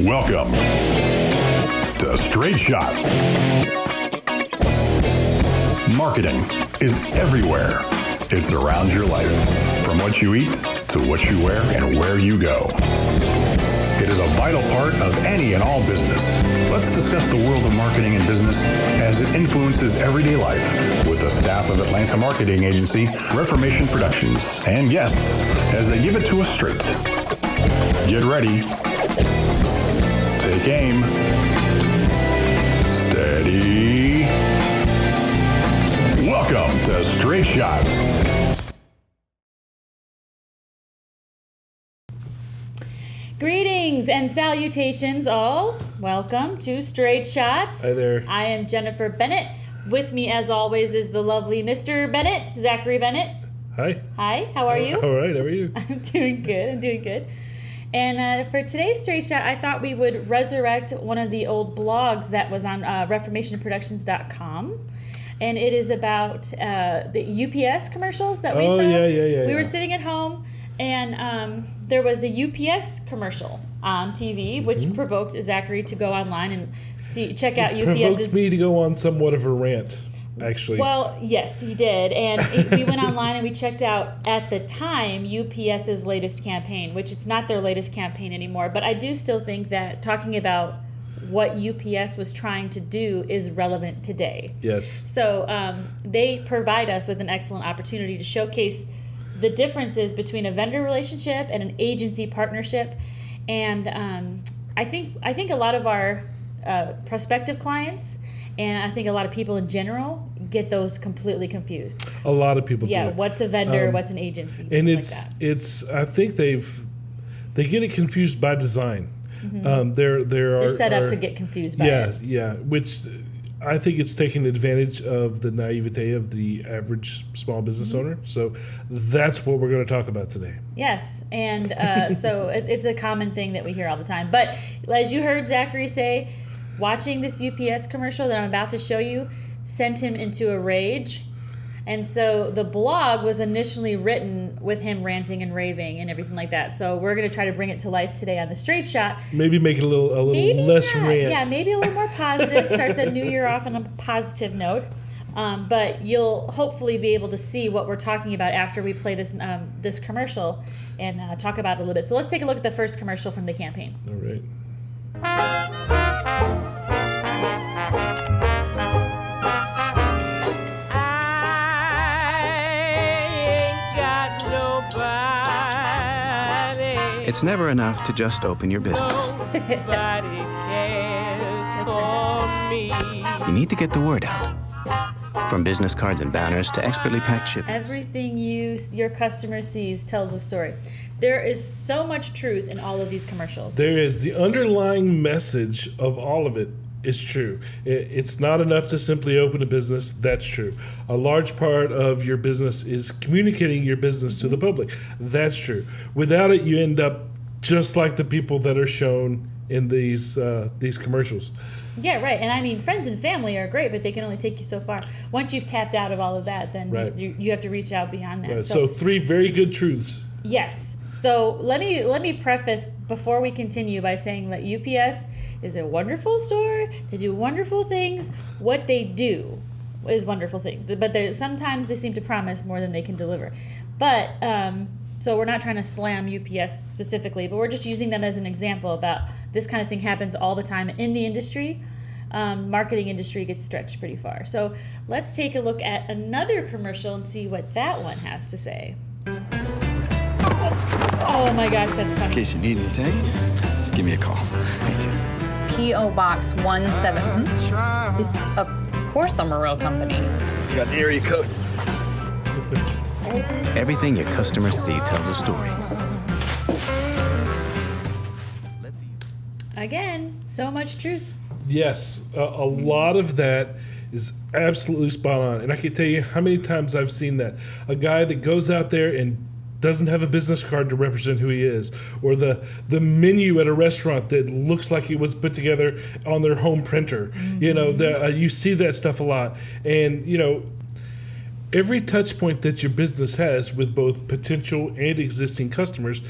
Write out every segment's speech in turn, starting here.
Welcome to Straight Shot. Marketing is everywhere. It's around your life, from what you eat to what you wear and where you go. It is a vital part of any and all business. Let's discuss the world of marketing and business as it influences everyday life with the staff of Atlanta marketing agency Reformation Productions and guests as they give it to us straight. Get ready. Take aim. Steady. Welcome to Straight Shot. Greetings and salutations all. Welcome to Straight Shot. Hi there. I am Jennifer Bennett. With me as always is the lovely Mr. Bennett, Zachary Bennett. Hi. Hi, how are you? All right, how are you? I'm doing good. And for today's Straight Shot, I thought we would resurrect one of the old blogs that was on reformationproductions.com. And it is about the UPS commercials that we saw. We were sitting at home, and there was a UPS commercial on TV, which provoked Zachary to go online and check out UPS's. Provoked me to go on somewhat of a rant, actually. Well, yes, he did. And we went online and we checked out, at the time, UPS's latest campaign, which it's not their latest campaign anymore. But I do still think that talking about what UPS was trying to do is relevant today. Yes. So they provide us with an excellent opportunity to showcase the differences between a vendor relationship and an agency partnership. And I think a lot of our prospective clients, and I think a lot of people in general, get those completely confused. A lot of people do. Yeah, what's a vendor, what's an agency? And it's I think they get it confused by design. Mm-hmm. They're set up to get confused by it. Yeah, which I think it's taking advantage of the naivete of the average small business owner. So that's what we're going to talk about today. Yes, and so it's a common thing that we hear all the time. But as you heard Zachary say, watching this UPS commercial that I'm about to show you sent him into a rage. And so the blog was initially written with him ranting and raving and everything like that. So we're going to try to bring it to life today on the Straight Shot. Maybe make it a little less rant. Yeah, maybe a little more positive. Start the new year off on a positive note. But you'll hopefully be able to see what we're talking about after we play this commercial and talk about it a little bit. So let's take a look at the first commercial from the campaign. All right. It's never enough to just open your business. You need to get the word out. From business cards and banners to expertly packed shipments. Everything your customer sees tells a story. There is so much truth in all of these commercials. There is. The underlying message of all of it is true. It's not enough to simply open a business. That's true. A large part of your business is communicating your business to the public. That's true. Without it, you end up just like the people that are shown in these commercials. Yeah, right. And I mean, friends and family are great, but they can only take you so far. Once you've tapped out of all of that, then you have to reach out beyond that. Right. So 3 very good truths. Yes. So let me preface before we continue by saying that UPS is a wonderful store. They do wonderful things. What they do is wonderful things. But sometimes they seem to promise more than they can deliver. But so we're not trying to slam UPS specifically, but we're just using them as an example about this kind of thing happens all the time in the industry. Marketing industry gets stretched pretty far. So let's take a look at another commercial and see what that one has to say. Oh my gosh, that's funny. In case you need anything, just give me a call. Thank you. P.O. Box 17. Of course I'm a real company. You got the area code. Everything your customers see tells a story. Again, so much truth. Yes, a lot of that is absolutely spot on. And I can tell you how many times I've seen that. A guy that goes out there and doesn't have a business card to represent who he is, or the menu at a restaurant that looks like it was put together on their home printer. Mm-hmm. You know, you see that stuff a lot. And, you know, every touch point that your business has with both potential and existing customers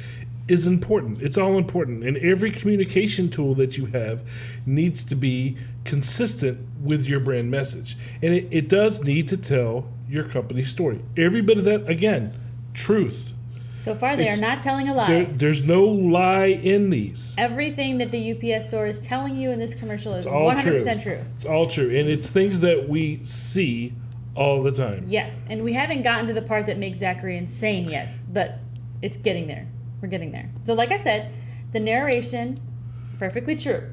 is important. It's all important. And every communication tool that you have needs to be consistent with your brand message. And it does need to tell your company story. Every bit of that, again, truth. So far, they are not telling a lie. There's no lie in these. Everything that the UPS store is telling you in this commercial is all 100% true. It's all true. And it's things that we see all the time. Yes, and we haven't gotten to the part that makes Zachary insane yet, but it's getting there. We're getting there. So like I said, the narration, perfectly true.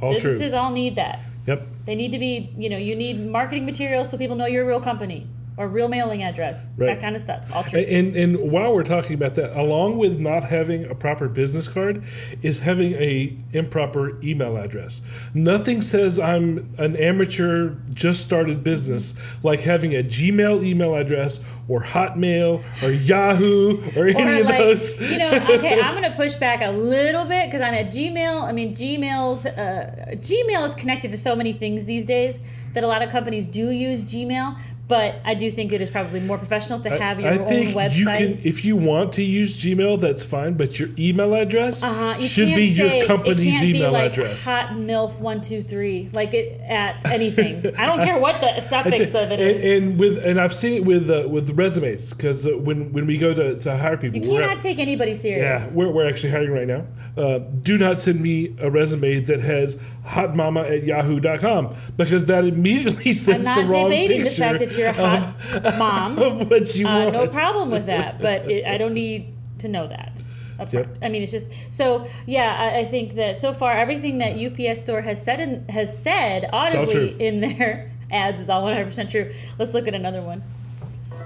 All true. Businesses all need that. Yep. They need to be, you need marketing materials so people know you're a real company or real mailing address, Right. that kind of stuff. All true. And while we're talking about that, along with not having a proper business card is having a improper email address. Nothing says I'm an amateur, just started business like having a Gmail email address or Hotmail or Yahoo or any of those. Okay, I'm going to push back a little bit because I'm at Gmail. I mean, Gmail is connected to so many things these days that a lot of companies do use Gmail. But I do think it is probably more professional to have your own website. You can, if you want to use Gmail, that's fine. But your email address should be your company's email address. Hot MILF 123, like it at anything. I don't care what the suffix of it is. And I've seen it with resumes because when we go to hire people, you cannot take anybody serious. Yeah, we're actually hiring right now. Do not send me a resume that has hotmama@yahoo.com because that immediately sends the wrong picture. I'm not debating the fact that you're a hot mom. Of what you want. No problem with that, but I don't need to know that up front. Yep. I mean, it's just so. Yeah, I think that so far everything that UPS store has said audibly in their ads is all 100% true. Let's look at another one.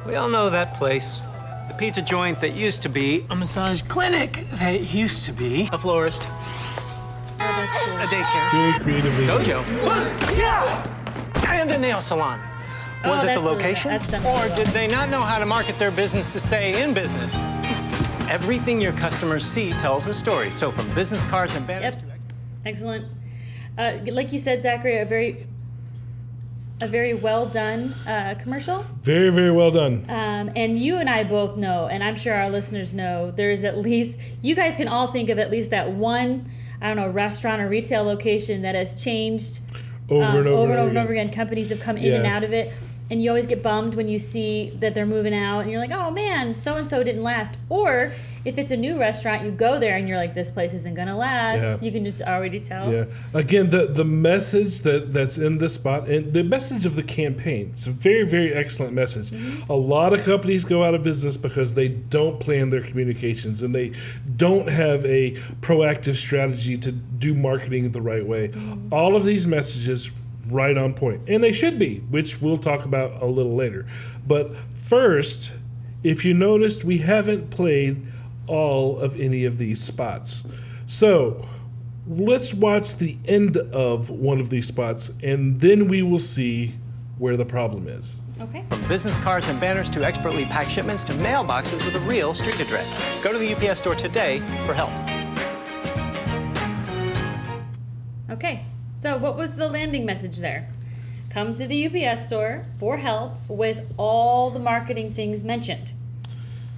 We all know that place. The pizza joint that used to be a massage clinic that used to be a florist. Oh, that's cool. A daycare. Very creatively. Dojo. Yeah! And a nail salon. Was it the location? Or did they not know how to market their business to stay in business? Everything your customers see tells a story. So from business cards and banners to... Excellent. Like you said, Zachary, a very well done commercial. Very, very well done. And you and I both know, and I'm sure our listeners know, there's at least, you guys can all think of at least that one, I don't know, restaurant or retail location that has changed over and over again. Companies have come in and out of it. And you always get bummed when you see that they're moving out and you're like, oh man, so-and-so didn't last. Or if it's a new restaurant, you go there and you're like, this place isn't going to last. Yeah. You can just already tell. Yeah. Again, the message that's in this spot, and the message of the campaign, it's a very, very excellent message. Mm-hmm. A lot of companies go out of business because they don't plan their communications and they don't have a proactive strategy to do marketing the right way. Mm-hmm. All of these messages right on point. And they should be, which we'll talk about a little later. But first, if you noticed, we haven't played all of any of these spots. So let's watch the end of one of these spots, and then we will see where the problem is. Okay. From business cards and banners to expertly packed shipments to mailboxes with a real street address. Go to the UPS store today for help. Okay. So what was the landing message there? Come to the UPS store for help with all the marketing things mentioned.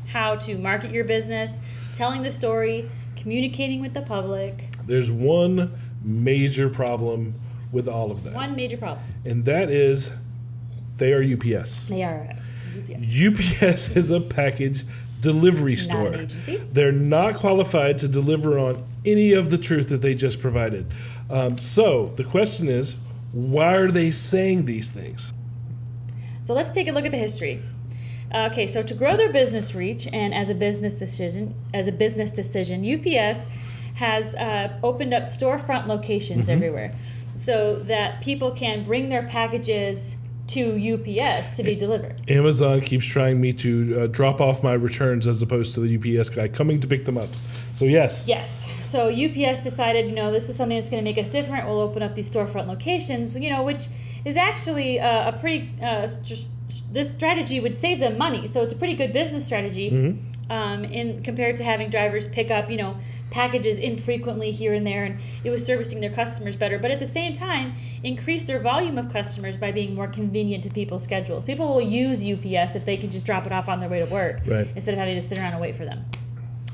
How to market your business, telling the story, communicating with the public. There's one major problem with all of that. One major problem. And that is they are UPS. They are UPS. UPS is a package delivery store. Not an agency. They're not qualified to deliver on any of the truth that they just provided. So the question is, why are they saying these things? So let's take a look at the history. Okay, so to grow their business reach and as a business decision, UPS has opened up storefront locations everywhere so that people can bring their packages to UPS to be delivered. Amazon keeps trying me to drop off my returns as opposed to the UPS guy coming to pick them up. So yes. Yes. So UPS decided, this is something that's going to make us different. We'll open up these storefront locations, which is actually a pretty, this strategy would save them money. So it's a pretty good business strategy in compared to having drivers pick up, packages infrequently here and there, and it was servicing their customers better. But at the same time, increase their volume of customers by being more convenient to people's schedules. People will use UPS if they can just drop it off on their way to work instead of having to sit around and wait for them.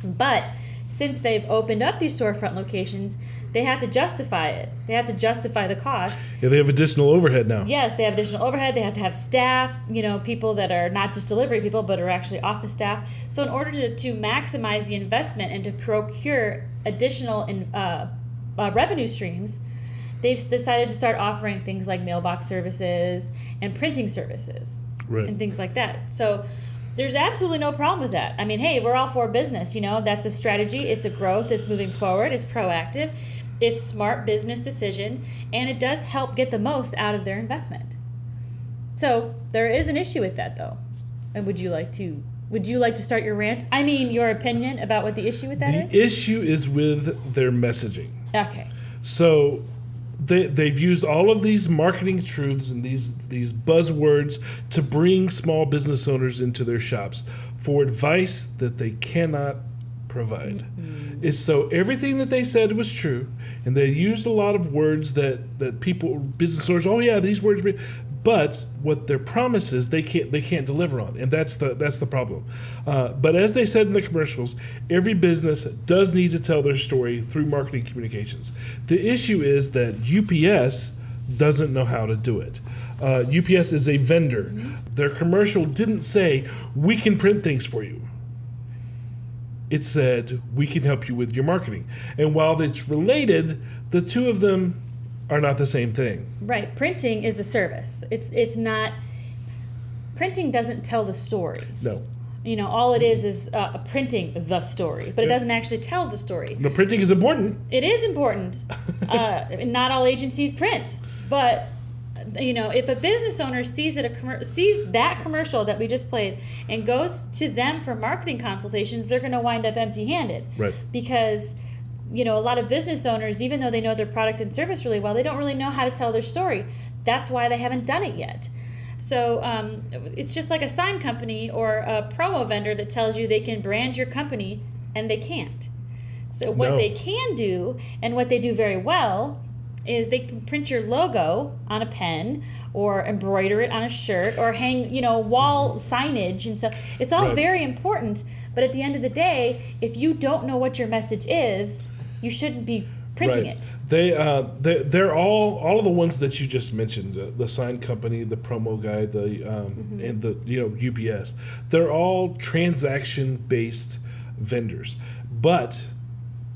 But since they've opened up these storefront locations, they have to justify it. They have to justify the cost. Yeah, they have additional overhead now. Yes, they have additional overhead. They have to have staff, people that are not just delivery people, but are actually office staff. So in order to maximize the investment and to procure additional revenue streams, they've decided to start offering things like mailbox services and printing services and things like that. So there's absolutely no problem with that. I mean, hey, we're all for business. That's a strategy. It's a growth. It's moving forward. It's proactive. It's smart business decision, and it does help get the most out of their investment. So there is an issue with that, though. And would you like to start your rant? I mean, your opinion about what the issue with that is? The issue is with their messaging. Okay. So they've used all of these marketing truths and these buzzwords to bring small business owners into their shops for advice that they cannot provide. Is so everything that they said was true, and they used a lot of words that people, business owners, oh yeah, these words, but what their promise is they can't deliver on, and that's the problem. But as they said in the commercials, every business does need to tell their story through marketing communications. The issue is that UPS doesn't know how to do it. UPS is a vendor. Their commercial didn't say, we can print things for you. It said, we can help you with your marketing. And while it's related, the two of them are not the same thing. Right. Printing is a service. It's not... Printing doesn't tell the story. No. All it is printing the story, but it doesn't actually tell the story. The printing is important. It is important. Not all agencies print, but if a business owner sees that commercial that we just played and goes to them for marketing consultations, they're going to wind up empty-handed. Right. Because a lot of business owners, even though they know their product and service really well, they don't really know how to tell their story. That's why they haven't done it yet. So it's just like a sign company or a promo vendor that tells you they can brand your company, and they can't. So what they can do, and what they do very well, is they can print your logo on a pen or embroider it on a shirt or hang, wall signage and stuff. It's all very important, but at the end of the day, if you don't know what your message is, you shouldn't be printing it. They're all of the ones that you just mentioned, the sign company, the promo guy, and the UPS. They're all transaction-based vendors, but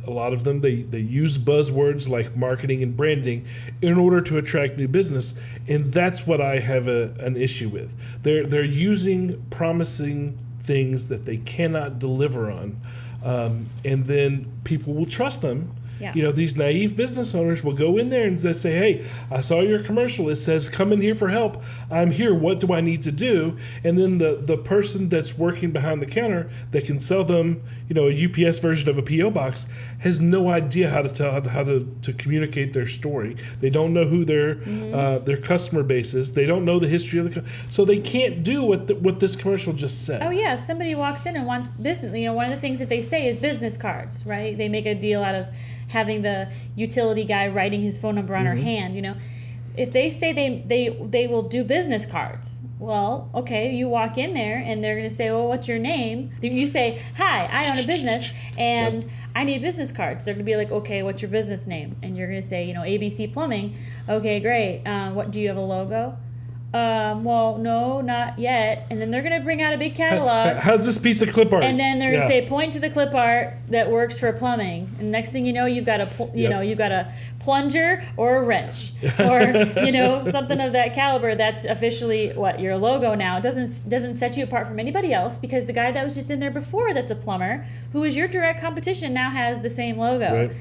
a lot of them, they use buzzwords like marketing and branding in order to attract new business, and that's what I have an issue with. They're using promising things that they cannot deliver on, and then people will trust them. Yeah. These naive business owners will go in there and they say, hey, I saw your commercial. It says, come in here for help. I'm here. What do I need to do? And then the person that's working behind the counter that can sell them, a UPS version of a P.O. box has no idea how to communicate their story. They don't know who their customer base is. They don't know the history of so they can't do what this commercial just said. Oh yeah, if somebody walks in and wants business, one of the things that they say is business cards, right? They make a deal out of having the utility guy writing his phone number on her hand, If they say they will do business cards, well, okay, you walk in there and they're going to say, well, what's your name? You say, hi, I own a business and I need business cards. They're going to be like, okay, what's your business name? And you're going to say, ABC Plumbing. Okay, great. What, do you have a logo? Well, no, not yet. And then they're going to bring out a big catalog. How's this piece of clip art? And then they're going to say, point to the clip art that works for plumbing. And next thing you know, you've got you've got a plunger or a wrench or, something of that caliber. That's officially your logo now. It doesn't set you apart from anybody else, because the guy that was just in there before that's a plumber, who is your direct competition, now has the same logo. Right.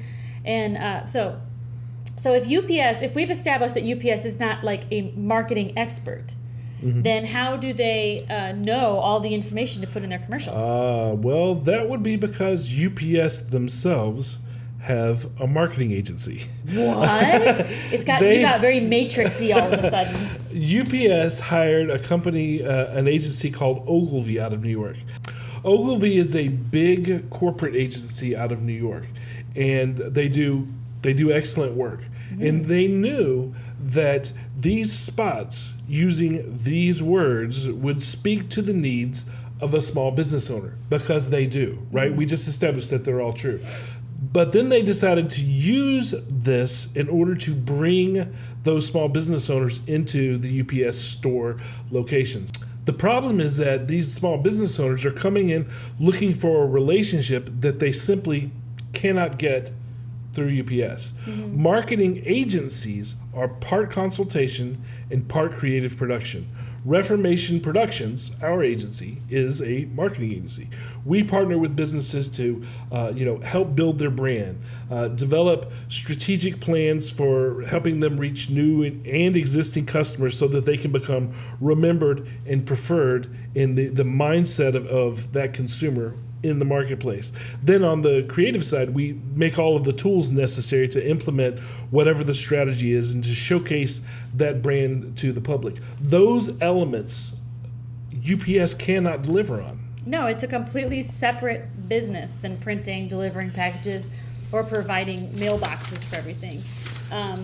And So if we've established that UPS is not like a marketing expert, then how do they know all the information to put in their commercials? Well, that would be because UPS themselves have a marketing agency. What? You got very matrixy all of a sudden. UPS hired a company, an agency called Ogilvy out of New York. Ogilvy is a big corporate agency out of New York, and they do excellent work. And they knew that these spots using these words would speak to the needs of a small business owner because they do, right? We just established that they're all true. But then they decided to use this in order to bring those small business owners into the UPS store locations. The problem is that these small business owners are coming in looking for a relationship that they simply cannot get through UPS. Marketing agencies are part consultation and part creative production. Reformation Productions, our agency, is a marketing agency. We partner with businesses to, help build their brand, develop strategic plans for helping them reach new and existing customers so that they can become remembered and preferred in the mindset of that consumer in the marketplace. Then on the creative side, we make all of the tools necessary to implement whatever the strategy is and to showcase that brand to the public. Those elements UPS cannot deliver on. No, it's a completely separate business than printing, delivering packages, or providing mailboxes for everything.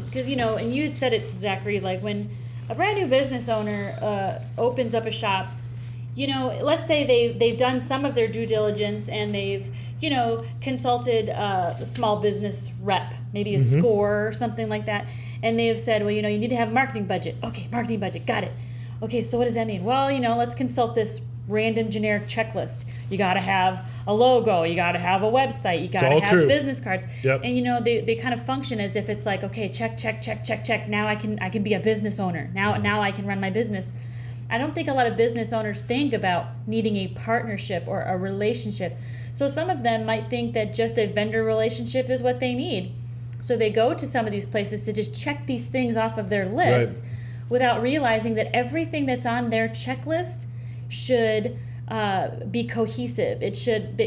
Because, and you had said it, Zachary, like when a brand new business owner opens up a shop, let's say they've done some of their due diligence and they've, consulted a small business rep, maybe a SCORE or something like that. And they've said, well, you need to have a marketing budget. Okay, marketing budget, got it. Okay, so what does that mean? Well, let's consult this random generic checklist. You got to have a logo. You got to have a website. You got to have business cards. Yep. And they kind of function as if it's like, okay, check. Now I can be a business owner. Now I can run my business. I don't think a lot of business owners think about needing a partnership or a relationship. So some of them might think that just a vendor relationship is what they need. So they go to some of these places to just check these things off of their list without realizing that everything that's on their checklist should be cohesive. It should,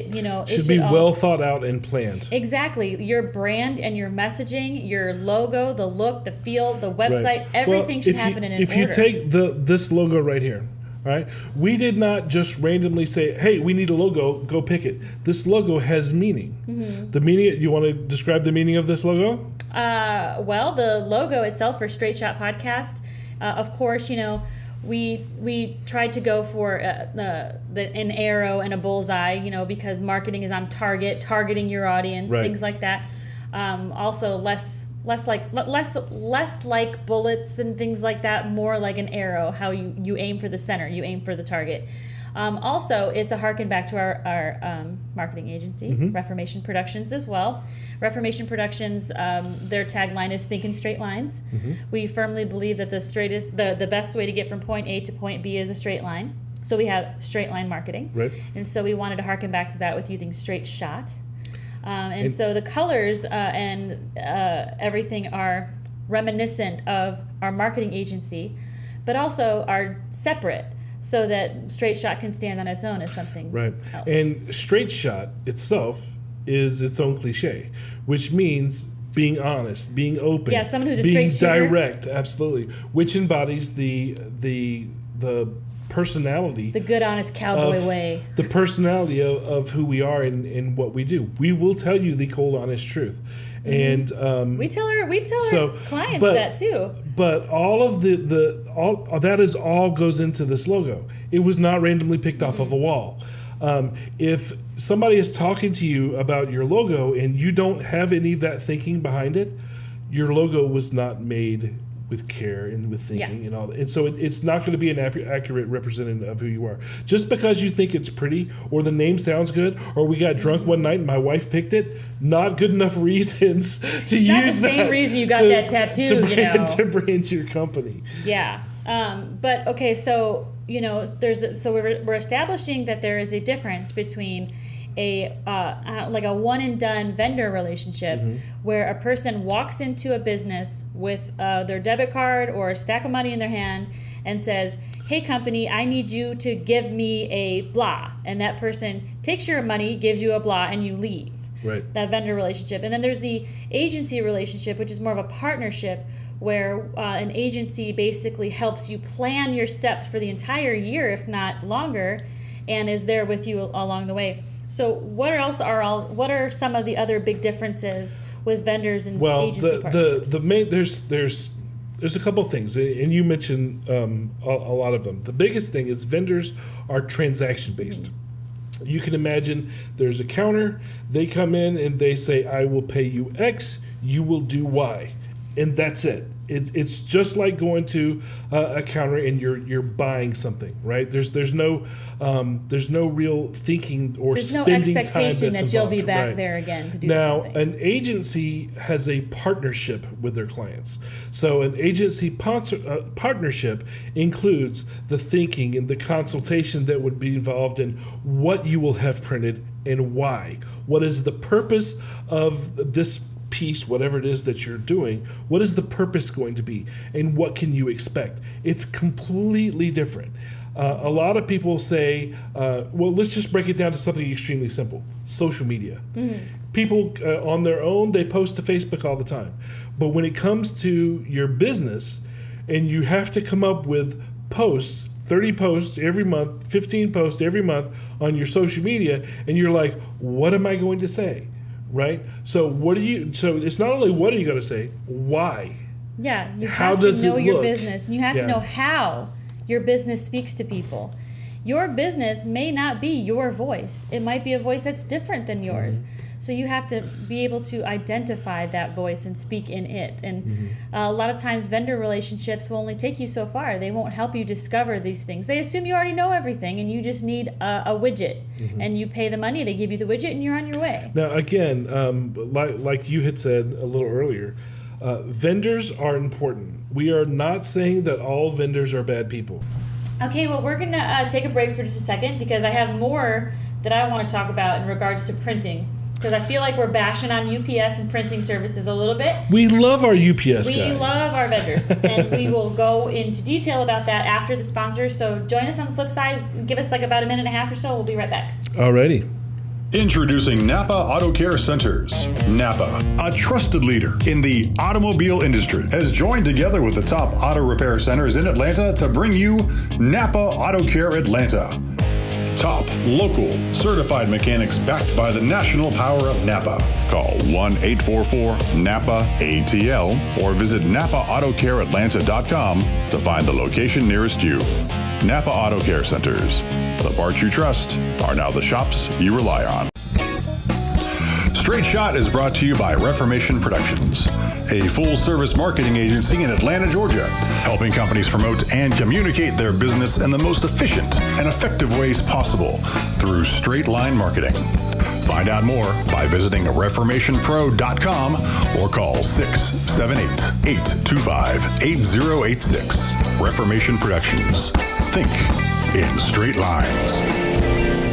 should be well thought out and planned. Exactly. Your brand and your messaging, your logo, the look, the feel, the website, everything should happen in an order. If you take this logo right here, all right, we did not just randomly say, hey, we need a logo, go pick it. This logo has meaning. The meaning, you want to describe the meaning of this logo? Well, the logo itself for Straight Shot Podcast, of course, we tried to go for an arrow and a bullseye, because marketing is on targeting your audience, things like that. Also less like bullets and things like that, more like an arrow, how you aim for the center, you aim for the target. Also, it's a harken back to our marketing agency, Reformation Productions as well. Reformation Productions, their tagline is "Think in Straight Lines." We firmly believe that the best way to get from point A to point B is a straight line. So we have straight line marketing, and so we wanted to harken back to that with using Straight Shot. And so the colors and everything are reminiscent of our marketing agency, but also are separate, so that Straight Shot can stand on its own as something else. And Straight Shot itself is its own cliche, which means being honest, being open, someone who's being a straight shooter. direct, absolutely, which embodies the personality, the good, honest cowboy way, the personality of who we are and what we do. We will tell you the cold, honest truth, and we tell our clients that too. But all of all that is all goes into this logo. It was not randomly picked off of a wall. If somebody is talking to you about your logo and you don't have any of that thinking behind it, your logo was not made with care and with thinking and all that. And so it's not going to be an accurate representative of who you are. Just because you think it's pretty or the name sounds good or we got drunk one night and my wife picked it, not good enough reasons to use that. It's not the same reason you got that tattoo, to brand your company. Yeah. But okay, so we're establishing that there is a difference between a one and done vendor relationship where a person walks into a business with their debit card or a stack of money in their hand and says, hey company, I need you to give me a blah, and that person takes your money, gives you a blah, and you leave. That vendor relationship. And then there's the agency relationship, which is more of a partnership where an agency basically helps you plan your steps for the entire year, if not longer, and is there with you along the way. So what are some of the other big differences with vendors and agency partners? There's there's a couple things, and you mentioned a lot of them. The biggest thing is vendors are transaction based. You can imagine there's a counter, they come in and they say, I will pay you X, you will do Y. And that's it. It's just like going to a counter and you're buying something, right? There's no real thinking or there's spending time. There's no expectation that you'll be back there again to do something. Now, an agency has a partnership with their clients. So an agency partnership includes the thinking and the consultation that would be involved in what you will have printed and why. What is the purpose of this piece, whatever it is that you're doing? What is the purpose going to be, and what can you expect? It's completely different. A lot of people say, well, let's just break it down to something extremely simple: social media. People on their own, they post to Facebook all the time, but when it comes to your business and you have to come up with posts, 30 posts every month, 15 posts every month on your social media, and you're like, what am I going to say? Right? So so it's not only what are you going to say, why? Yeah, you How have does to know it your look? business. And you have to know how your business speaks to people. Your business may not be your voice. It might be a voice that's different than yours. So you have to be able to identify that voice and speak in it. And a lot of times vendor relationships will only take you so far. They won't help you discover these things. They assume you already know everything and you just need a widget. And you pay the money, they give you the widget, and you're on your way. Now, again, like you had said a little earlier, vendors are important. We are not saying that all vendors are bad people. Okay, well, we're going to take a break for just a second because I have more that I want to talk about in regards to printing. Because I feel like we're bashing on UPS and printing services a little bit. We love our UPS We guy. love our vendors. And we will go into detail about that after the sponsors. So join us on the flip side. Give us like about a minute and a half or so. We'll be right back. Alrighty. Introducing Napa Auto Care Centers. Napa, a trusted leader in the automobile industry, has joined together with the top auto repair centers in Atlanta to bring you Napa Auto Care Atlanta. Top, local, certified mechanics backed by the national power of Napa. Call 1-844-NAPA-ATL or visit NapaAutoCareAtlanta.com to find the location nearest you. Napa Auto Care Centers. The parts you trust are now the shops you rely on. Straight Shot is brought to you by Reformation Productions, a full-service marketing agency in Atlanta, Georgia, helping companies promote and communicate their business in the most efficient and effective ways possible through straight-line marketing. Find out more by visiting reformationpro.com or call 678-825-8086. Reformation Productions. Think in straight lines.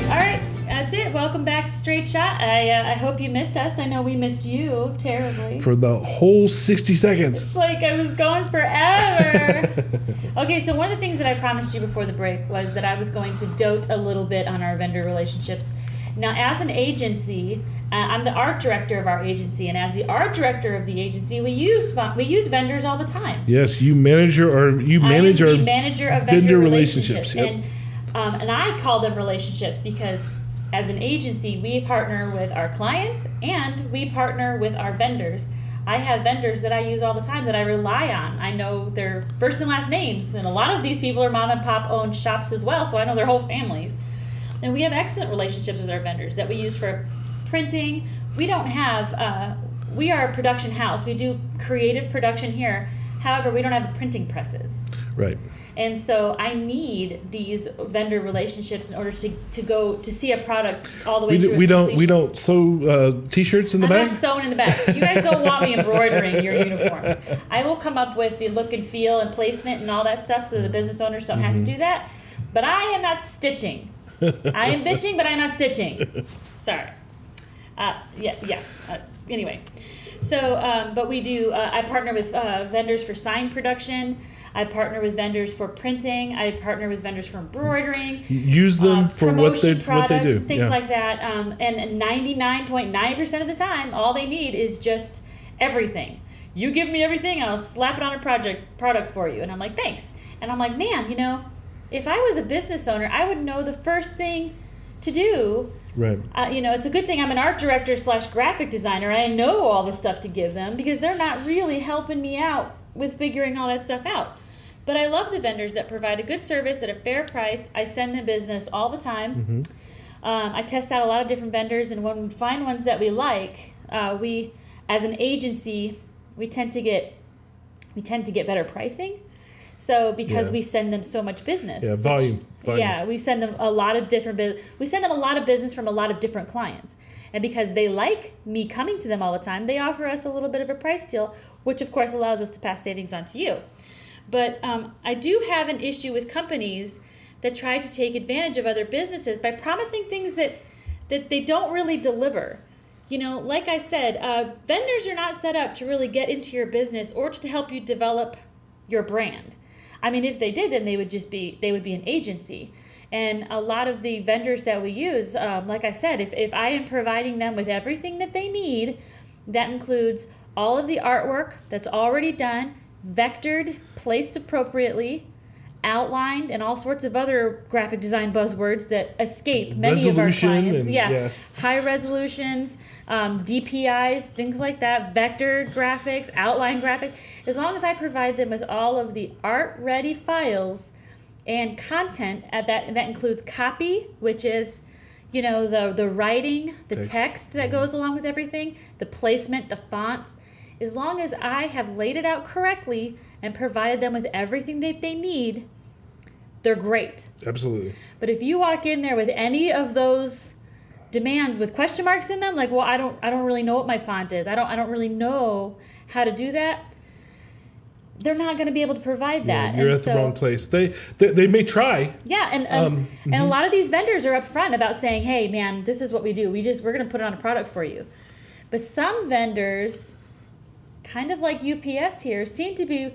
All right, that's it. Welcome back to Straight Shot. I hope you missed us. I know we missed you terribly. For the whole 60 seconds. It's like I was gone forever. Okay, so one of the things that I promised you before the break was that I was going to dote a little bit on our vendor relationships. Now, as an agency, I'm the art director of our agency, and as the art director of the agency, we use vendors all the time. Yes, you manage our manager of vendor relationships. Yep. And I call them relationships because as an agency, we partner with our clients and we partner with our vendors. I have vendors that I use all the time that I rely on. I know their first and last names, and a lot of these people are mom and pop owned shops as well, so I know their whole families. And we have excellent relationships with our vendors that we use for printing. We don't have, we are a production house. We do creative production here. However, we don't have printing presses. Right. And so I need these vendor relationships in order to go to see a product all the way through. We don't sew t-shirts in the back? I'm not sewing in the back. You guys don't want me embroidering your uniforms. I will come up with the look and feel and placement and all that stuff so the business owners don't have to do that. But I am not stitching. I am bitching, but I'm not stitching. Sorry. Anyway. So, but we do, I partner with vendors for sign production. I partner with vendors for printing. I partner with vendors for embroidering. Use them for what they do. Things like that. And 99.9% of the time, all they need is just everything. You give me everything, and I'll slap it on a product for you. And I'm like, thanks. And I'm like, man, if I was a business owner, I would know the first thing to do. Right. It's a good thing I'm an art director / graphic designer. And I know all the stuff to give them because they're not really helping me out figuring all that stuff out. But I love the vendors that provide a good service at a fair price. I send them business all the time. I test out a lot of different vendors, and when we find ones that we like, we, as an agency, we tend to get better pricing. So because we send them so much business, volume. Yeah, we send them a lot of different. We send them a lot of business from a lot of different clients, and because they like me coming to them all the time, they offer us a little bit of a price deal, which of course allows us to pass savings on to you. But I do have an issue with companies that try to take advantage of other businesses by promising things that they don't really deliver. You know, like I said, vendors are not set up to really get into your business or to help you develop your brand. I mean, if they did, then they would be an agency. And a lot of the vendors that we use, like I said, if I am providing them with everything that they need, that includes all of the artwork that's already done, vectored, placed appropriately, outlined, and all sorts of other graphic design buzzwords that escape many of our clients. High resolutions, DPIs, things like that, vectored graphics, outline graphics. As long as I provide them with all of the art-ready files and content, that includes copy, which is, you know, the writing, the text that goes along with everything, the placement, the fonts. As long as I have laid it out correctly and provided them with everything that they need, they're great. Absolutely. But if you walk in there with any of those demands with question marks in them, like, well, I don't really know what my font is. I don't really know how to do that. They're not going to be able to provide that. You're at the wrong place. They may try. Yeah, and a lot of these vendors are upfront about saying, "Hey, man, this is what we do. We're going to put it on a product for you." But some vendors, kind of like UPS here, seem to be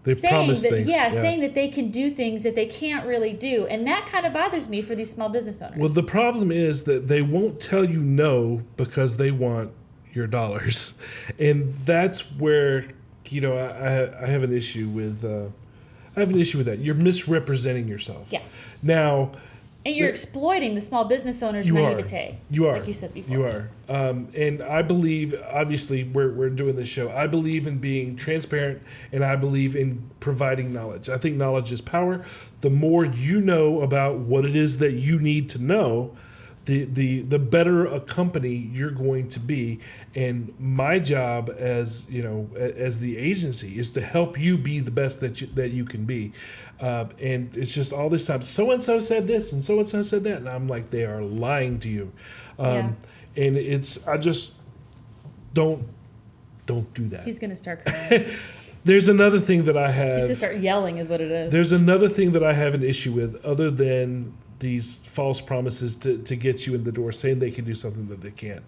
saying that they can do things that they can't really do, and that kind of bothers me for these small business owners. Well, the problem is that they won't tell you no because they want your dollars, and that's where, you know, I have an issue with that. You're misrepresenting yourself. Yeah. Now. And you're exploiting the small business owner's naivete. You are. Like you said before. You are. And I believe, obviously, we're doing this show. I believe in being transparent, and I believe in providing knowledge. I think knowledge is power. The more you know about what it is that you need to know, the better a company you're going to be. And my job as the agency is to help you be the best that you can be. And it's just all this time, so and so said this and so said that, and I'm like, they are lying to you. And I just don't do that. He's gonna start crying. There's another thing that I have. He's just start yelling, is what it is. There's another thing that I have an issue with, other than these false promises to get you in the door, saying they can do something that they can't.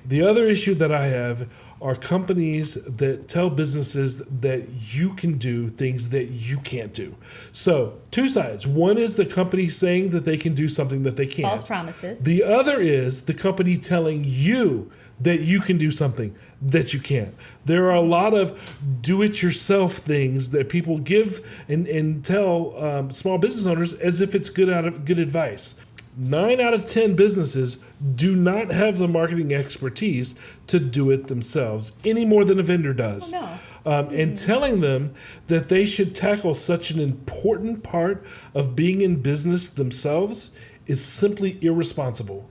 The other issue that I have are companies that tell businesses that you can do things that you can't do. So, two sides. One is the company saying that they can do something that they can't. False promises. The other is the company telling you that you can do something that you can't. There are a lot of do-it-yourself things that people give and tell small business owners as if it's good advice. 9 out of 10 businesses do not have the marketing expertise to do it themselves any more than a vendor does. Oh, no. And telling them that they should tackle such an important part of being in business themselves is simply irresponsible.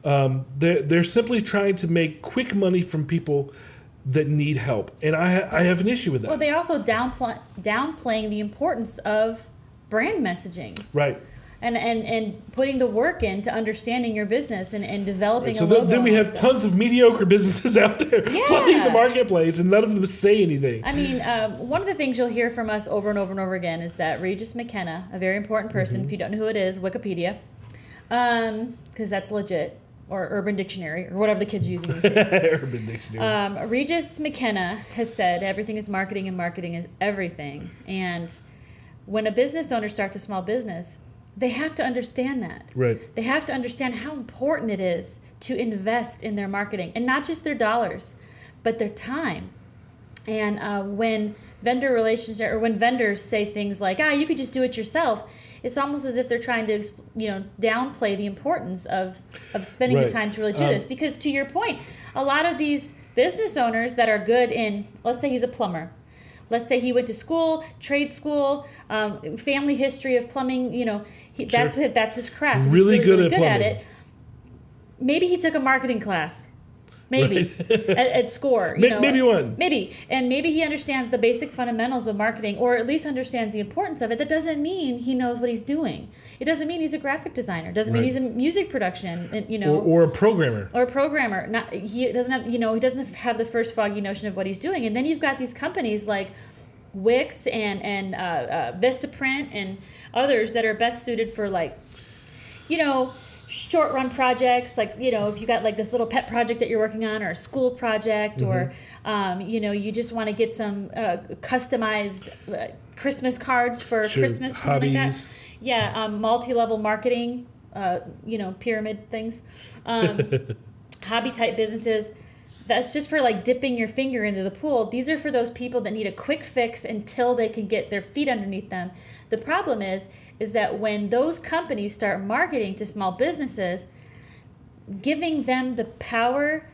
They're simply trying to make quick money from people that need help, and I have an issue with that. Well, they're also downplaying the importance of brand messaging. Right. And putting the work into understanding your business and developing so a logo. Then we have tons of mediocre businesses out there flooding the marketplace, and none of them say anything. I mean, one of the things you'll hear from us over and over and over again is that Regis McKenna, a very important person, if you don't know who it is, Wikipedia, because that's legit, or Urban Dictionary, or whatever the kids are using these days. Urban Dictionary. Regis McKenna has said everything is marketing and marketing is everything. And when a business owner starts a small business, they have to understand that. Right. They have to understand how important it is to invest in their marketing, and not just their dollars, but their time. And when vendor relations, or when vendors say things like, you could just do it yourself, it's almost as if they're trying to, downplay the importance of spending the time to really do this. Because to your point, a lot of these business owners that are good in, let's say he's a plumber. let's say he went to school, trade school, family history of plumbing. That's his craft. He's Really good at good plumbing. at it. Maybe he took a marketing class. Maybe Right. at SCORE. Maybe one. Maybe. And maybe he understands the basic fundamentals of marketing, or at least understands the importance of it. That doesn't mean he knows what he's doing. It doesn't mean he's a graphic designer. It doesn't mean Right. he's a music production, Or a programmer. or a programmer. He doesn't have the first foggy notion of what he's doing. And then you've got these companies like Wix and Vistaprint and others that are best suited for short run projects, if you got like this little pet project that you're working on, or a school project, or you just want to get some customized Christmas cards for Sure. Christmas, something like that. Hobbies. Yeah, multi-level marketing, pyramid things, hobby type businesses. That's just for like dipping your finger into the pool. These are for those people that need a quick fix until they can get their feet underneath them. The problem is that when those companies start marketing to small businesses, giving them the power,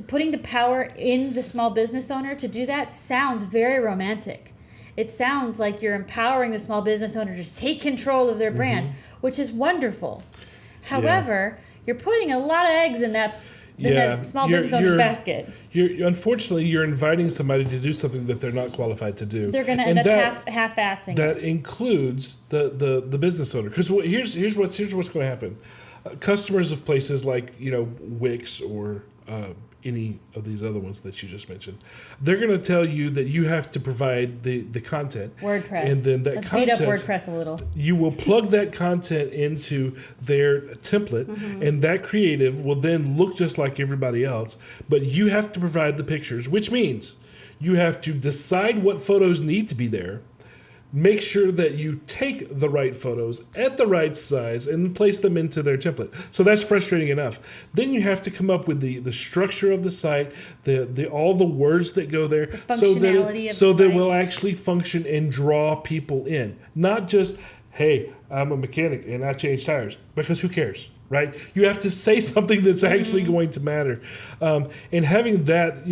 putting the power in the small business owner to do that sounds very romantic. It sounds like you're empowering the small business owner to take control of their brand, which is wonderful. However, you're putting a lot of eggs in that small business owner's basket. Unfortunately, you're inviting somebody to do something that they're not qualified to do. They're going to end up half-assing That it. includes the business owner. Because here's what's going to happen. Customers of places like Wix or any of these other ones that you just mentioned, they're going to tell you that you have to provide the content. WordPress. And then that Let's content, beat up WordPress a little. you will plug that content into their template, and that creative will then look just like everybody else. But you have to provide the pictures, which means you have to decide what photos need to be there, make sure that you take the right photos at the right size and place them into their template. So that's frustrating enough. Then you have to come up with the structure of the site, the all the words that go there, so that it will actually function and draw people in. Not just, hey, I'm a mechanic and I change tires, because who cares? Right? You have to say something that's actually going to matter. And having that,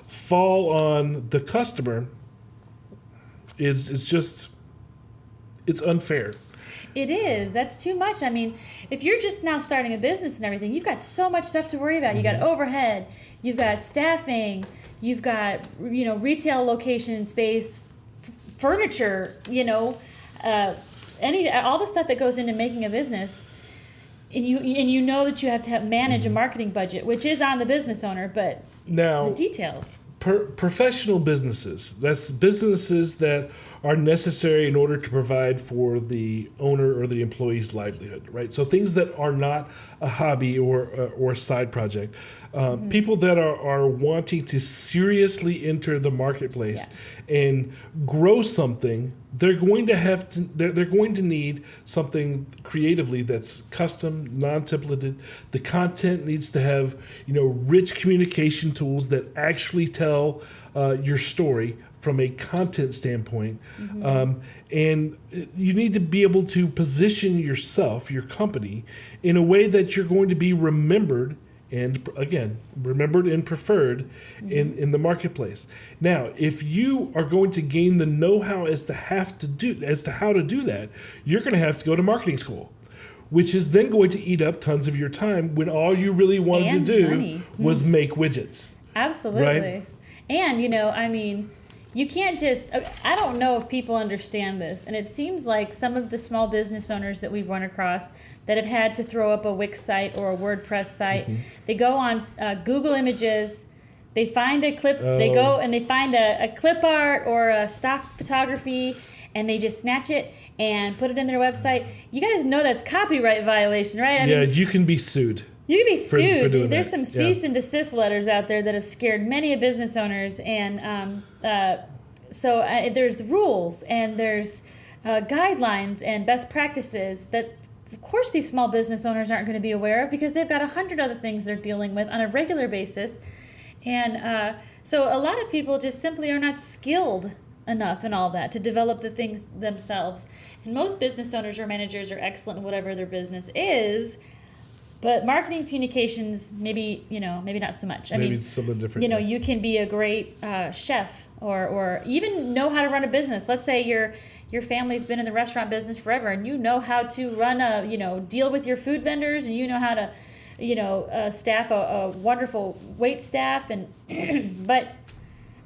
fall on the customer is just, it's unfair. It is. That's too much. I mean, if you're just now starting a business and everything, you've got so much stuff to worry about. You got overhead, you've got staffing, you've got retail location space, furniture, all the stuff that goes into making a business. And you know that you have to manage a marketing budget, which is on the business owner, but now the details. Professional businesses, that's businesses that are necessary in order to provide for the owner or the employee's livelihood, right? So things that are not a hobby or a side project. People that are wanting to seriously enter the marketplace and grow something, they're going to need something creatively that's custom, non-templated. The content needs to have rich communication tools that actually tell your story from a content standpoint. And you need to be able to position yourself, your company, in a way that you're going to be remembered, and again, remembered and preferred in the marketplace. Now, if you are going to gain the know-how as to how to do that, you're going to have to go to marketing school, which is then going to eat up tons of your time when all you really wanted And to do money. was make widgets. Absolutely. Right? And, you can't just, I don't know if people understand this, and it seems like some of the small business owners that we've run across that have had to throw up a Wix site or a WordPress site, they go on Google Images, they find a clip, they go and they find a clip art or a stock photography, and they just snatch it and put it in their website. You guys know that's copyright violation, right? You can be sued. You can be sued. For doing There's that. some cease and desist letters out there that have scared many business owners, and so there's rules and there's guidelines and best practices that, of course, these small business owners aren't going to be aware of because they've got 100 other things they're dealing with on a regular basis, and so a lot of people just simply are not skilled enough in all that to develop the things themselves. And most business owners or managers are excellent in whatever their business is. But marketing communications, maybe not so much. Maybe it's something different. You can be a great chef or even know how to run a business. Let's say your family's been in the restaurant business forever, and you know how to run deal with your food vendors, and you know how to, staff a wonderful wait staff, and but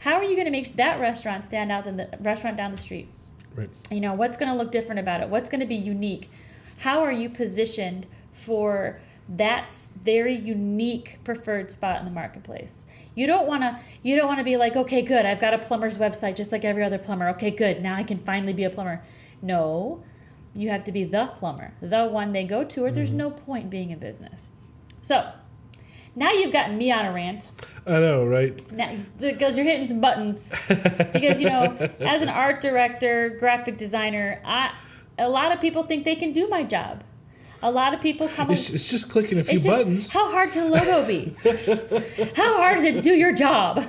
how are you going to make that restaurant stand out than the restaurant down the street? Right. What's going to look different about it? What's going to be unique? How are you positioned for that's very unique preferred spot in the marketplace? You don't want to be like, okay, good, I've got a plumber's website just like every other plumber. Okay, good, now I can finally be a plumber. No, you have to be the plumber, the one they go to, or there's no point being in business. So now you've gotten me on a rant. I know, right? Now, because you're hitting some buttons. Because as an art director, graphic designer, a lot of people think they can do my job. A lot of people come. It's just clicking a few buttons. How hard can a logo be? How hard is it to do your job?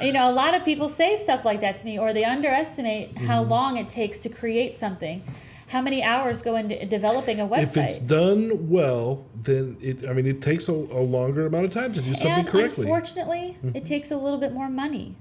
A lot of people say stuff like that to me, or they underestimate how long it takes to create something. How many hours go into developing a website? If it's done well, then it takes a longer amount of time to do something correctly. Unfortunately, it takes a little bit more money.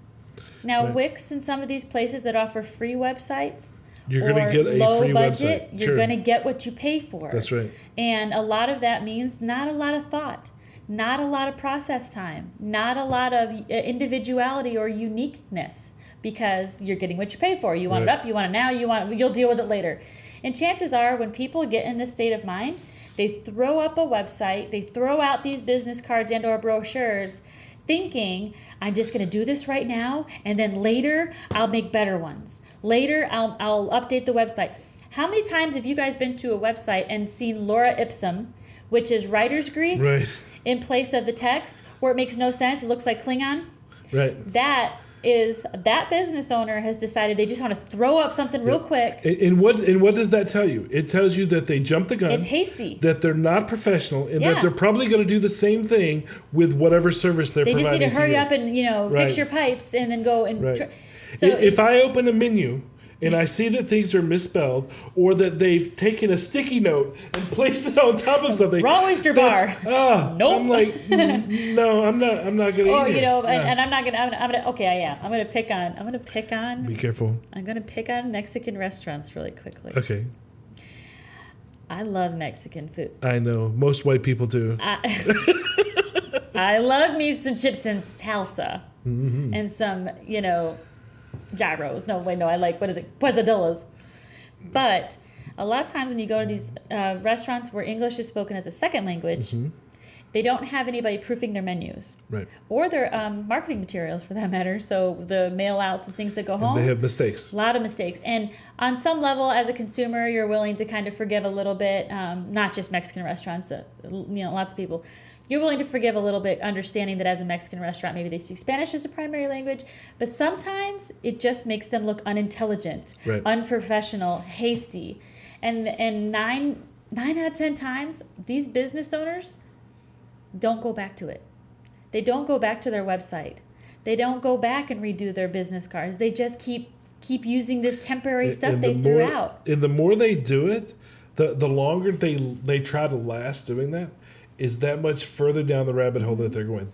Now, right. Wix and some of these places that offer free websites, you're going to get a low free budget, website. You're going to get what you pay for. That's right. And a lot of that means not a lot of thought, not a lot of process time, not a lot of individuality or uniqueness, because you're getting what you pay for. You want right. it up, you want it now, you'll deal with it later. And chances are, when people get in this state of mind, they throw up a website, they throw out these business cards and or brochures, thinking, I'm just going to do this right now, and then later I'll make better ones. Later I'll update the website. How many times have you guys been to a website and seen Laura Ipsum, which is writer's Greek, right. in place of the text, where it makes no sense, it looks like Klingon? Right. That business owner has decided they just want to throw up something real quick. And what does that tell you? It tells you that they jumped the gun. It's hasty. That they're not professional, and that they're probably going to do the same thing with whatever service they're providing. They just need to hurry up and right. fix your pipes and then go and. Right. So if I open a menu and I see that things are misspelled, or that they've taken a sticky note and placed it on top of something, raw oyster bar. Nope. I'm like, no, I'm not going to. Or and I'm not going to. I'm going to. Okay, I am. I'm going to pick on. Be careful. I'm going to pick on Mexican restaurants really quickly. Okay. I love Mexican food. I know most white people do. I love me some chips and salsa, and some gyros. No, I like, what is it? Quesadillas. But a lot of times when you go to these restaurants where English is spoken as a second language, they don't have anybody proofing their menus. Right. Or their marketing materials, for that matter. So the mail outs and things that go home. And they have mistakes. A lot of mistakes. And on some level, as a consumer, you're willing to kind of forgive a little bit, not just Mexican restaurants, lots of people. You're willing to forgive a little bit, understanding that as a Mexican restaurant, maybe they speak Spanish as a primary language, but sometimes it just makes them look unintelligent, right. unprofessional, hasty. And 9 out of 10 times, these business owners don't go back to it. They don't go back to their website. They don't go back and redo their business cards. They just keep using this temporary stuff they threw out. And the more they do it, the longer they try to last doing that, is that much further down the rabbit hole that they're going.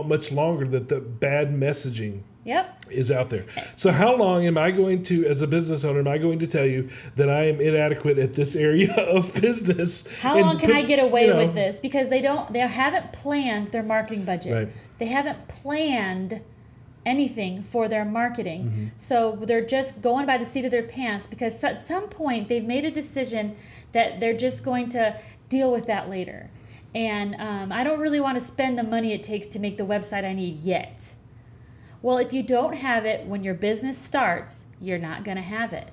Much longer that the bad messaging is out there. So how long am I going to, as a business owner, tell you that I am inadequate at this area of business? How long can I get away with this? Because they haven't planned their marketing budget. Right. They haven't planned anything for their marketing. So they're just going by the seat of their pants, because at some point they've made a decision that they're just going to deal with that later. And I don't really want to spend the money it takes to make the website I need yet. Well, if you don't have it when your business starts, you're not going to have it,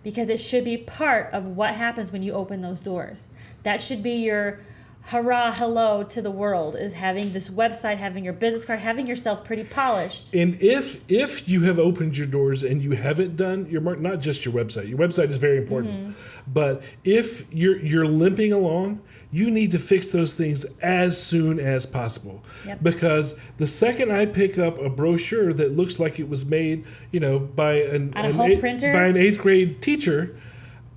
because it should be part of what happens when you open those doors. That should be your hurrah, hello to the world, is having this website, having your business card, having yourself pretty polished. And if you have opened your doors and you haven't done your not just your website is very important, but if you're limping along, you need to fix those things as soon as possible. Yep. Because the second I pick up a brochure that looks like it was made, by an 8th grade teacher,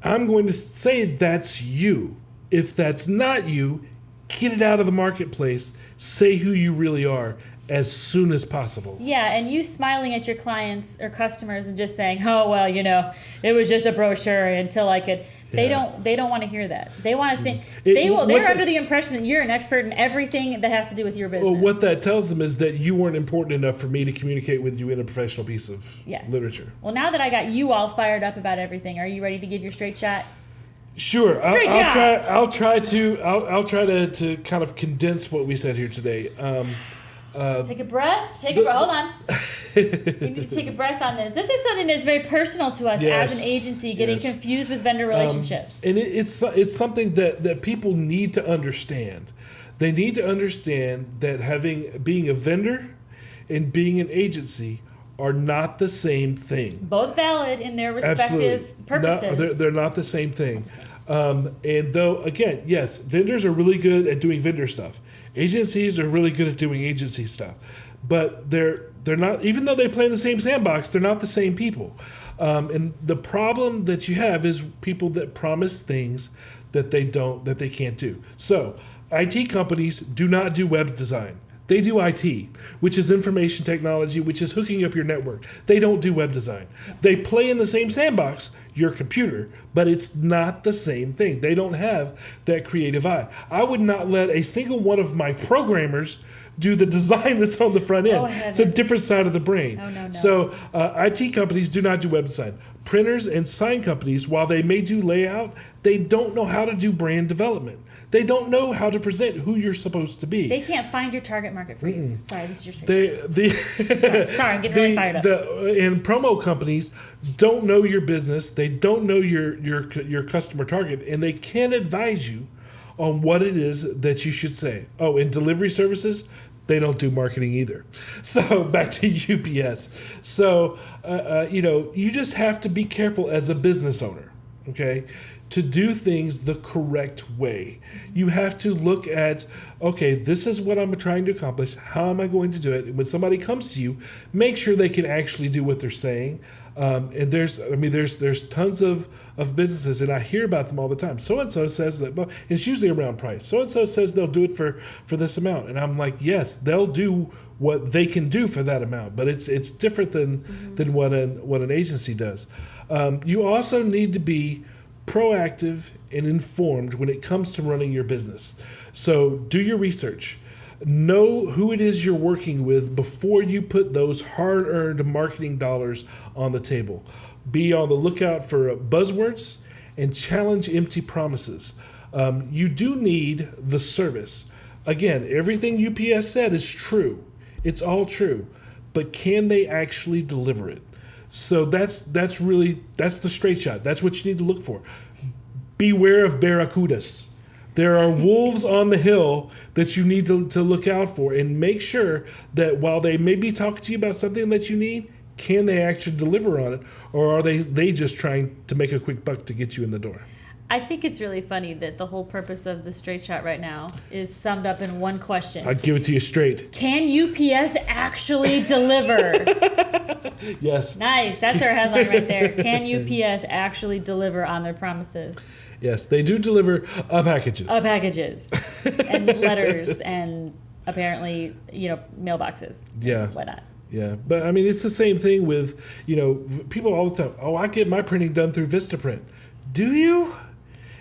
I'm going to say that's you. If that's not you, get it out of the marketplace. Say who you really are as soon as possible. Yeah, and you smiling at your clients or customers and just saying, "Oh well, it was just a brochure until I could." They don't want to hear that. They want to think they're under the impression that you're an expert in everything that has to do with your business. Well, what that tells them is that you weren't important enough for me to communicate with you in a professional piece of literature. Well, now that I got you all fired up about everything, are you ready to give your straight shot? Sure. I'll try to kind of condense what we said here today. Take a breath. Hold on. You need to take a breath on this. This is something that's very personal to us as an agency, getting confused with vendor relationships. And it's something that people need to understand. They need to understand that being a vendor and being an agency are not the same thing. Both valid in their respective purposes. They're not the same thing. And though, again, yes, vendors are really good at doing vendor stuff. Agencies are really good at doing agency stuff. But they're not, even though they play in the same sandbox, they're not the same people. And the problem that you have is people that promise things that they can't do. So IT companies do not do web design. They do IT, which is information technology, which is hooking up your network. They don't do web design. They play in the same sandbox, your computer, but it's not the same thing. They don't have that creative eye. I would not let a single one of my programmers do the design that's on the front end. It's a different side of the brain. Oh, no. So IT companies do not do web design. Printers and sign companies, while they may do layout, they don't know how to do brand development. They don't know how to present who you're supposed to be. They can't find your target market for you. Sorry, this is your Sorry, I'm getting really fired up. And promo companies don't know your business. They don't know your customer target, and they can't advise you on what it is that you should say. Oh, in delivery services, they don't do marketing either. So back to UPS. So, you just have to be careful as a business owner, okay, to do things the correct way. You have to look at, okay, this is what I'm trying to accomplish. How am I going to do it? And when somebody comes to you, make sure they can actually do what they're saying. And there's tons of businesses, and I hear about them all the time. So-and-so says that, well, it's usually around price. So-and-so says they'll do it for this amount. And I'm like, yes, they'll do what they can do for that amount, but it's different than what an agency does. You also need to be proactive and informed when it comes to running your business. So do your research. Know who it is you're working with before you put those hard-earned marketing dollars on the table. Be on the lookout for buzzwords and challenge empty promises. You do need the service. Again, everything UPS said is true. It's all true. But can they actually deliver it? So that's the straight shot. That's what you need to look for. Beware of barracudas. There are wolves on the hill that you need to look out for, and make sure that while they may be talking to you about something that you need, can they actually deliver on it, or are they just trying to make a quick buck to get you in the door? I think it's really funny that the whole purpose of the straight shot right now is summed up in one question. I'll give it to you straight. Can UPS actually deliver? Yes. Nice. That's our headline right there. Can UPS actually deliver on their promises? Yes, they do deliver packages. Packages. And letters and apparently, mailboxes. Yeah. Why not? Yeah, but I mean, it's the same thing with, people all the time. Oh, I get my printing done through Vistaprint. Do you?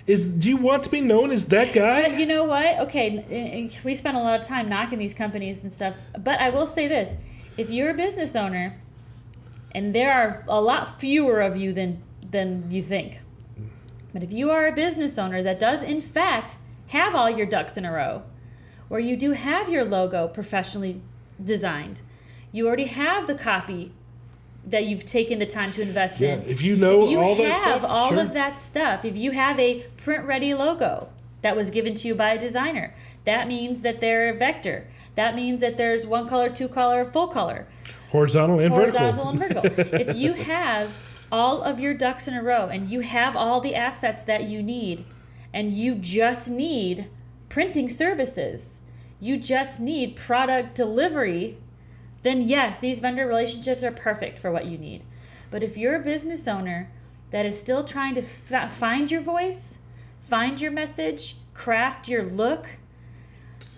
Do you want to be known as that guy? But you know what? Okay, we spend a lot of time knocking these companies and stuff. But I will say this. If you're a business owner, and there are a lot fewer of you than you think, but if you are a business owner that does, in fact, have all your ducks in a row, where you do have your logo professionally designed, you already have the copy that you've taken the time to invest in. If you know all that stuff, if you have all of that stuff, if you have a print-ready logo that was given to you by a designer, that means that they're a vector. That means that there's one color, two color, full color. Horizontal and vertical. If you have all of your ducks in a row and you have all the assets that you need, and you just need printing services, you just need product delivery, then yes, these vendor relationships are perfect for what you need. But if you're a business owner that is still trying to find your voice, find your message, craft your look,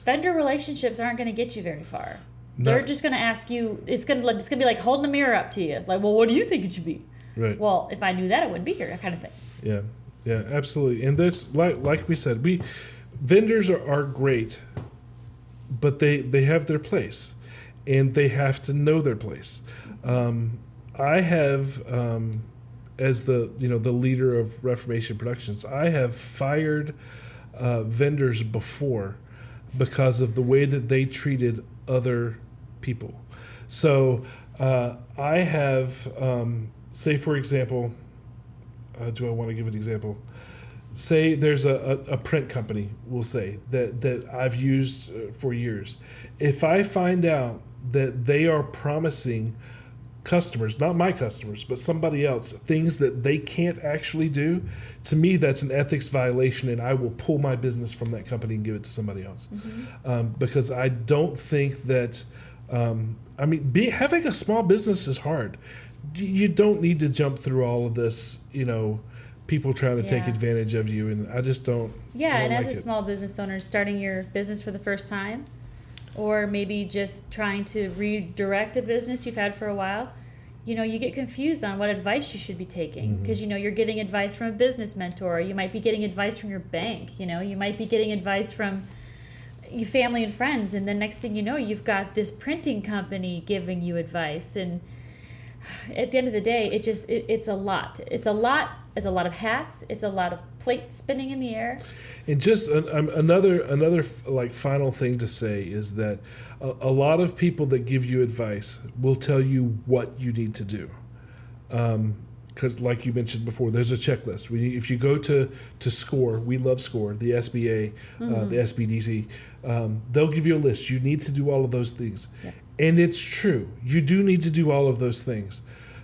vendor relationships aren't going to get you very far. No. They're just going to ask you, it's going to be like holding a mirror up to you. Like, well, what do you think it should be? Right. Well, if I knew that, I wouldn't be here, that kind of thing. Yeah. Yeah, absolutely. And this, like we said, vendors are great, but they have their place, and they have to know their place. I have, as the leader of Reformation Productions, I have fired vendors before because of the way that they treated other people. So I have, say for example, do I want to give an example? Say there's a print company, we'll say, that I've used for years. If I find out that they are promising customers, not my customers, but somebody else, things that they can't actually do, to me that's an ethics violation, and I will pull my business from that company and give it to somebody else. Because I don't think that, having a small business is hard. You don't need to jump through all of this, people trying to take advantage of you, and I just don't. Yeah, and as a like it. small business owner starting your business for the first time, or maybe just trying to redirect a business you've had for a while, you get confused on what advice you should be taking, because you're getting advice from a business mentor, you might be getting advice from your bank, you might be getting advice from your family and friends, and then next thing you know, you've got this printing company giving you advice, and at the end of the day, it's a lot. It's a lot of hats. It's a lot of plates spinning in the air. And just another like final thing to say is that a lot of people that give you advice will tell you what you need to do. Because like you mentioned before, there's a checklist. If you go to SCORE, we love SCORE, the SBA, the SBDC, they'll give you a list. You need to do all of those things. Yeah. And it's true. You do need to do all of those things.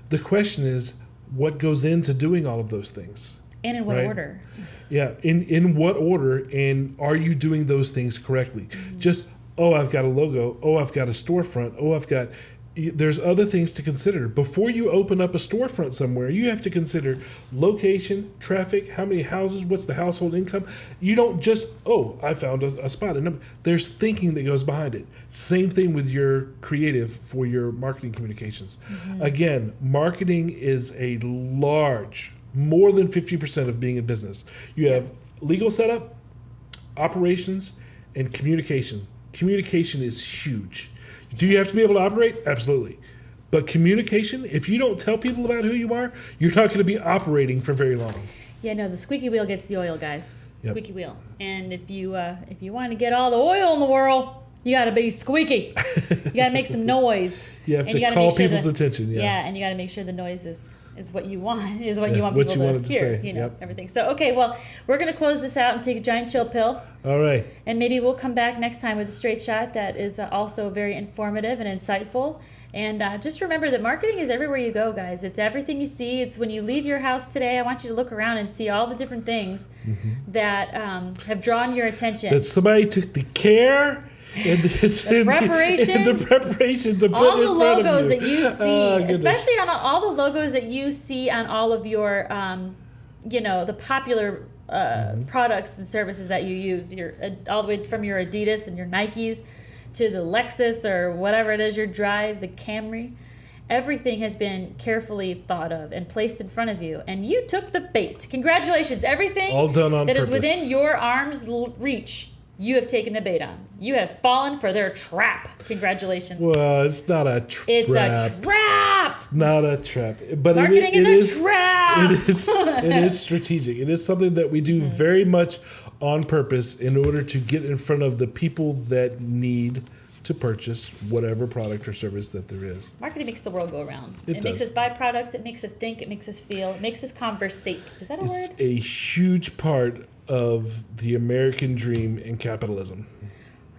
The question is, what goes into doing all of those things? And in what order? Yeah, in what order, and are you doing those things correctly? Just, I've got a logo, I've got a storefront, there's other things to consider. Before you open up a storefront somewhere, you have to consider location, traffic, how many houses, what's the household income. You don't just, I found a spot. There's thinking that goes behind it. Same thing with your creative for your marketing communications. Again, marketing is a large, more than 50% of being in business. You have legal setup, operations, and communication. Communication is huge. Do you have to be able to operate? Absolutely. But communication, if you don't tell people about who you are, you're not going to be operating for very long. Yeah, no, the squeaky wheel gets the oil, guys. Yep. Squeaky wheel. And if you want to get all the oil in the world, you got to be squeaky. You got to make some noise. You have to call people's attention. Yeah, and you got to make sure the noise is what you want, you want people to hear, everything. So, okay, well, we're going to close this out and take a giant chill pill. All right. And maybe we'll come back next time with a straight shot that is also very informative and insightful. And just remember that marketing is everywhere you go, guys. It's everything you see. It's when you leave your house today, I want you to look around and see all the different things that have drawn your attention. That somebody took the care and the preparation to put all the in front of logos you. that you see, especially on all the logos that you see on all of your, the popular products and services that you use. All the way from your Adidas and your Nikes to the Lexus or whatever it is your drive, the Camry. Everything has been carefully thought of and placed in front of you, and you took the bait. Congratulations! Everything all done on that purpose. Is within your arm's reach. You have taken the bait on. You have fallen for their trap. Congratulations. Well, it's not a trap. It's a trap. It's not a trap. But marketing is a trap. It is strategic. It is something that we do very much on purpose in order to get in front of the people that need to purchase whatever product or service that there is. Marketing makes the world go around. It does. Makes us buy products. It makes us think. It makes us feel. It makes us conversate. Is that a word? It's a huge part of the American dream and capitalism.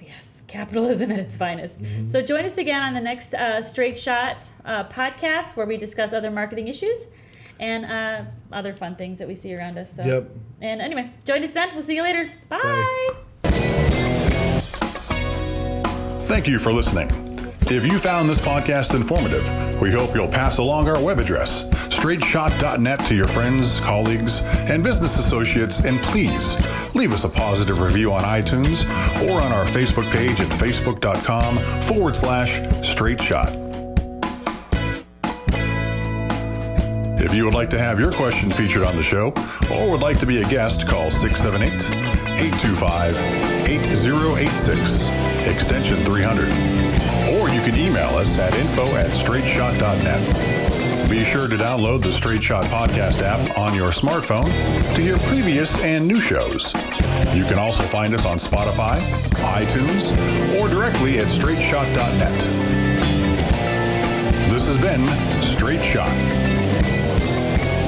Yes, capitalism at its finest. So join us again on the next Straight Shot podcast, where we discuss other marketing issues and other fun things that we see around us. So. Yep. And anyway, join us then. We'll see you later. Bye. Thank you for listening. If you found this podcast informative, we hope you'll pass along our web address, straightshot.net to your friends, colleagues, and business associates, and please leave us a positive review on iTunes or on our Facebook page at facebook.com/straightshot. If you would like to have your question featured on the show or would like to be a guest, call 678-825-8086, extension 300. Or you can email us at info@straightshot.net. Be sure to download the Straight Shot podcast app on your smartphone to hear previous and new shows. You can also find us on Spotify, iTunes, or directly at straightshot.net. This has been Straight Shot.